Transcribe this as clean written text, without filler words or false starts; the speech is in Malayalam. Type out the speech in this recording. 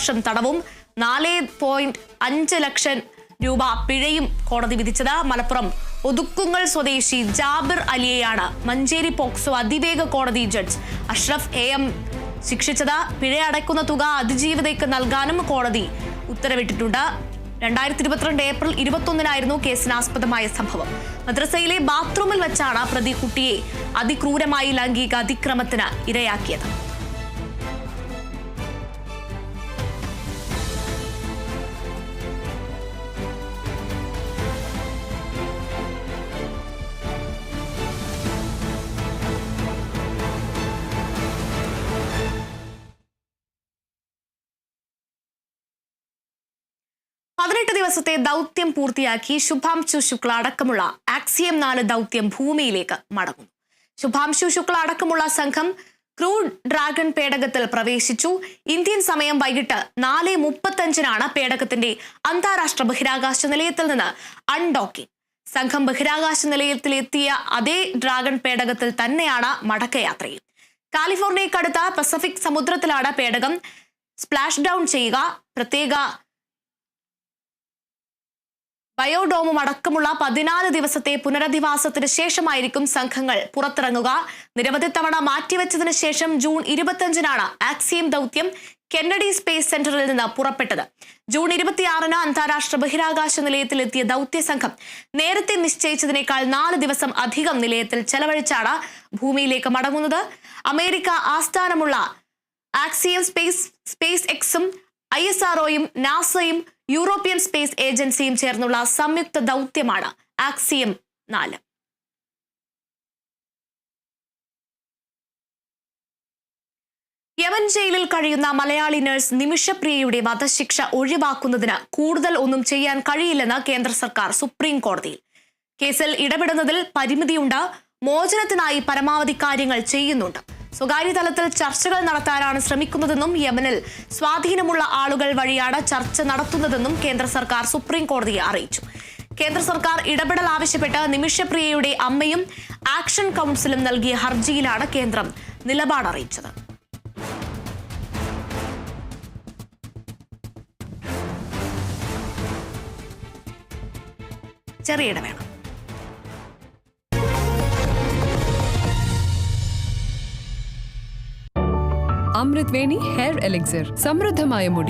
വർഷം തടവും 4.5 ലക്ഷം രൂപ പിഴയും കോടതി വിധിച്ചത്. മലപ്പുറം ഒതുക്കുങ്ങൽ സ്വദേശി ജാബിർ അലിയെയാണ് മഞ്ചേരി പോക്സോ അതിവേഗ കോടതി ജഡ്ജ് അഷ്റഫ് AM ശിക്ഷിച്ചത്. പിഴ അടയ്ക്കുന്ന തുക അതിജീവിതയ്ക്ക് നൽകാനും കോടതി ഉത്തരവിട്ടിട്ടുണ്ട്. 2022 ഏപ്രിൽ 21-നായിരുന്നു കേസിനാസ്പദമായ സംഭവം. മദ്രസയിലെ ബാത്റൂമിൽ വെച്ചാണ് പ്രതി കുട്ടിയെ അതിക്രൂരമായി ലൈംഗിക അതിക്രമത്തിന് ഇരയാക്കിയത്. ദിവസത്തെ ദൗത്യം പൂർത്തിയാക്കി ശുഭാംശു ശുക്ല അടക്കമുള്ള ആക്സിയം 4 ദൗത്യം ഭൂമിയിലേക്ക് മടങ്ങുന്നു. ശുഭാംശു ശുക്ല അടക്കമുള്ള സംഘം ക്രൂ ഡ്രാഗൺ പേടകത്തിൽ പ്രവേശിച്ചു. ഇന്ത്യൻ സമയം വൈകിട്ട് 4:35-നാണ് പേടകത്തിന്റെ അന്താരാഷ്ട്ര ബഹിരാകാശ നിലയത്തിൽ നിന്ന് അൺഡോക്കിംഗ്. സംഘം ബഹിരാകാശ നിലയത്തിലെത്തിയ അതേ ഡ്രാഗൺ പേടകത്തിൽ തന്നെയാണ് മടക്കയാത്രയും. കാലിഫോർണിയക്കടുത്ത പസഫിക് സമുദ്രത്തിലാണ് പേടകം സ്പ്ലാഷ് ഡൗൺ ചെയ്യുക. പ്രത്യേക ബയോഡോമും അടക്കമുള്ള 14 ദിവസത്തെ പുനരധിവാസത്തിന് ശേഷമായിരിക്കും സംഘങ്ങൾ പുറത്തിറങ്ങുക. നിരവധി തവണ മാറ്റിവെച്ചതിന് ശേഷം ജൂൺ 25-നാണ് ആക്സിയം ദൗത്യം കെന്നഡി സ്പേസ് സെന്ററിൽ നിന്ന് പുറപ്പെട്ടത്. ജൂൺ 26-ന് അന്താരാഷ്ട്ര ബഹിരാകാശ നിലയത്തിലെത്തിയ ദൗത്യ സംഘം നേരത്തെ നിശ്ചയിച്ചതിനേക്കാൾ 4 ദിവസം അധികം നിലയത്തിൽ ചെലവഴിച്ചാണ് ഭൂമിയിലേക്ക് മടങ്ങുന്നത്. അമേരിക്ക ആസ്ഥാനമുള്ള ആക്സിയം സ്പേസ് എക്സും ISROയും നാസയും യൂറോപ്യൻ സ്പേസ് ഏജൻസിയും ചേർന്നുള്ള സംയുക്ത ദൗത്യമാണ് ആക്സിയം 4. യമൻ ജയിലിൽ കഴിയുന്ന മലയാളി നഴ്സ് നിമിഷപ്രിയയുടെ വധശിക്ഷ ഒഴിവാക്കുന്നതിന് കൂടുതൽ ഒന്നും ചെയ്യാൻ കഴിയില്ലെന്ന് കേന്ദ്ര സർക്കാർ സുപ്രീം കോടതിയിൽ. കേസിൽ ഇടപെടുന്നതിൽ പരിമിതിയുണ്ട്. മോചനത്തിനായി പരമാവധി കാര്യങ്ങൾ ചെയ്യുന്നുണ്ട്. സ്വകാര്യ തലത്തിൽ ചർച്ചകൾ നടത്താനാണ് ശ്രമിക്കുന്നതെന്നും യമനിൽ സ്വാധീനമുള്ള ആളുകൾ വഴിയാണ് ചർച്ച നടത്തുന്നതെന്നും കേന്ദ്ര സർക്കാർ സുപ്രീം കോടതിയെ അറിയിച്ചു. കേന്ദ്ര സർക്കാർ ഇടപെടൽ ആവശ്യപ്പെട്ട് നിമിഷപ്രിയയുടെ അമ്മയും ആക്ഷൻ കൗൺസിലും നൽകിയ ഹർജിയിലാണ് കേന്ദ്രം നിലപാട് അറിയിച്ചത്. ചെറിയ ഇടവേള. അമൃത് വേണി ഹെയർ എലിക്സിർ സമൃദ്ധമായ മുടി